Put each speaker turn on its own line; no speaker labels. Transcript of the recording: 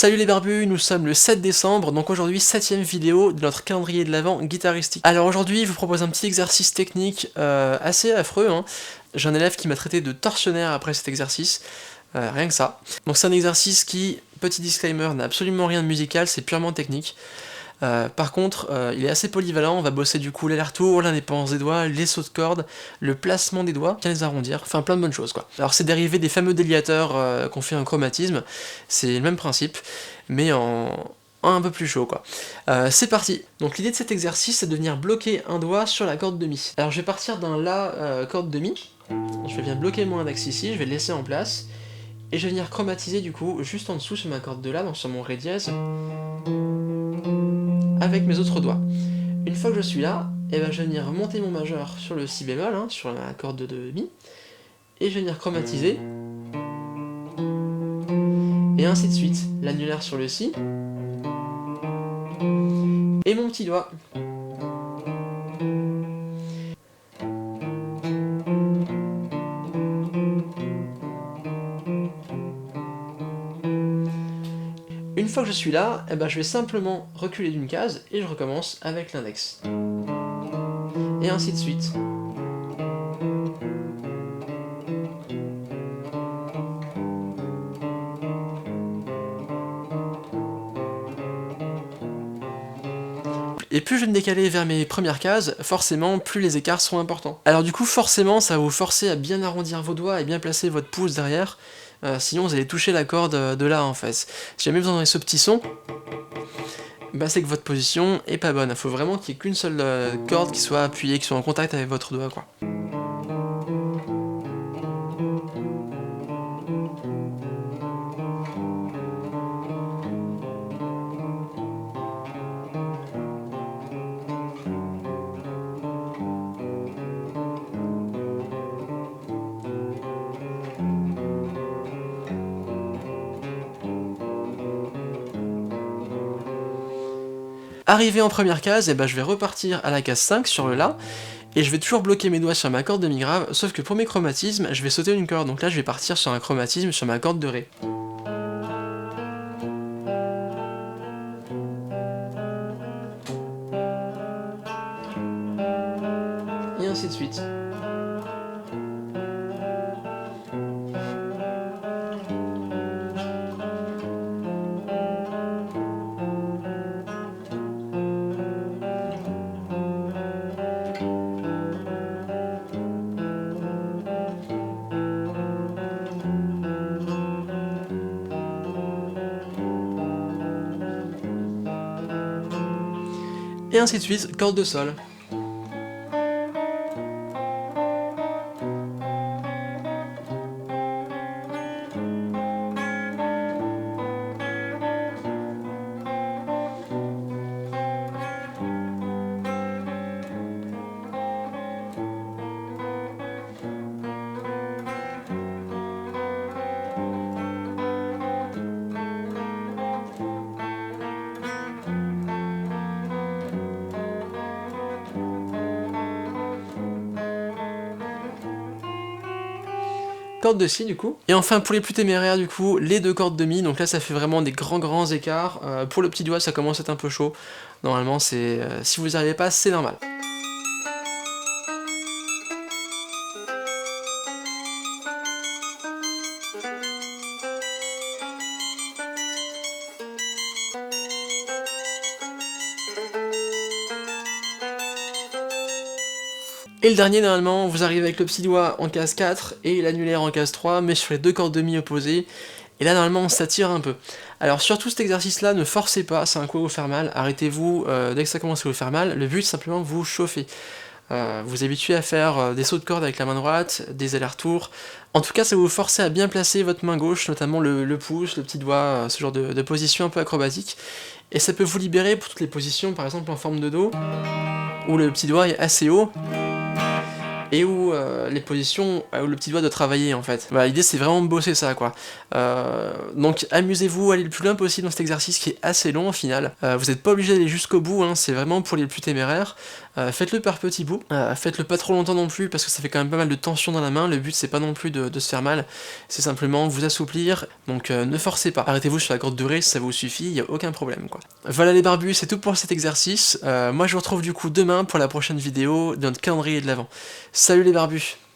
Salut les barbus, nous sommes le 7 décembre, donc aujourd'hui 7ème vidéo de notre calendrier de l'Avent guitaristique. Alors aujourd'hui, je vous propose un petit exercice technique assez affreux, hein. J'ai un élève qui m'a traité de tortionnaire après cet exercice, rien que ça. Donc c'est un exercice qui, petit disclaimer, n'a absolument rien de musical, c'est purement technique. Par contre, il est assez polyvalent, on va bosser du coup l'aller-retour, l'indépendance des doigts, les sauts de corde, le placement des doigts, bien les arrondir, enfin plein de bonnes choses quoi. Alors c'est dérivé des fameux déliateurs qu'on fait en chromatisme, c'est le même principe, mais en un peu plus chaud quoi. C'est parti. Donc l'idée de cet exercice c'est de venir bloquer un doigt sur la corde de mi. Alors je vais partir d'un La corde de mi, je vais venir bloquer mon index ici, je vais le laisser en place, et je vais venir chromatiser du coup juste en dessous sur ma corde de La, donc sur mon Ré dièse, avec mes autres doigts. Une fois que je suis là, je vais venir remonter mon majeur sur le Si bémol, hein, sur la corde de Mi, et je vais venir chromatiser, et ainsi de suite. L'annulaire sur le Si, et mon petit doigt. Une fois que je suis là, je vais simplement reculer d'une case, et je recommence avec l'index. Et ainsi de suite. Et plus je vais me décaler vers mes premières cases, forcément, plus les écarts sont importants. Alors du coup, forcément, ça va vous forcer à bien arrondir vos doigts et bien placer votre pouce derrière, sinon vous allez toucher la corde de là en fait. Si jamais vous entendez ce petit son, c'est que votre position est pas bonne. Il faut vraiment qu'il n'y ait qu'une seule corde qui soit appuyée, qui soit en contact avec votre doigt, quoi. Arrivé en première case, je vais repartir à la case 5 sur le La, et je vais toujours bloquer mes doigts sur ma corde de Mi grave, sauf que pour mes chromatismes, je vais sauter une corde, donc là je vais partir sur un chromatisme sur ma corde de Ré. Et ainsi de suite. Et ainsi de suite, corde de Sol. Corde de Si du coup. Et enfin pour les plus téméraires du coup, les deux cordes de Mi, donc là ça fait vraiment des grands écarts. Pour le petit doigt ça commence à être un peu chaud. Normalement c'est si vous n'y arrivez pas, c'est normal. Et le dernier, normalement, vous arrivez avec le petit doigt en case 4 et l'annulaire en case 3, mais sur les deux cordes de Mi opposées. Et là, normalement, ça tire un peu. Alors, surtout cet exercice-là, ne forcez pas, c'est un coup à vous faire mal. Arrêtez-vous dès que ça commence à vous faire mal. Le but, c'est simplement vous chauffer. Vous habituez à faire des sauts de corde avec la main droite, des allers-retours. En tout cas, ça va vous forcer à bien placer votre main gauche, notamment le pouce, le petit doigt, ce genre de position un peu acrobatique. Et ça peut vous libérer pour toutes les positions, par exemple en forme de Do, où le petit doigt est assez haut. et où les positions où le petit doigt doit travailler en fait. Voilà, l'idée c'est vraiment de bosser ça quoi. Donc amusez-vous, allez le plus loin possible dans cet exercice qui est assez long au final. Vous n'êtes pas obligé d'aller jusqu'au bout, hein, c'est vraiment pour les plus téméraires. Faites-le par petits bouts, faites-le pas trop longtemps non plus parce que ça fait quand même pas mal de tension dans la main. Le but c'est pas non plus de se faire mal, c'est simplement vous assouplir, donc ne forcez pas. Arrêtez-vous sur la courte durée si ça vous suffit, il n'y a aucun problème quoi. Voilà les barbus, c'est tout pour cet exercice. Moi je vous retrouve du coup demain pour la prochaine vidéo de notre calendrier de l'Avent. Salut les barbus!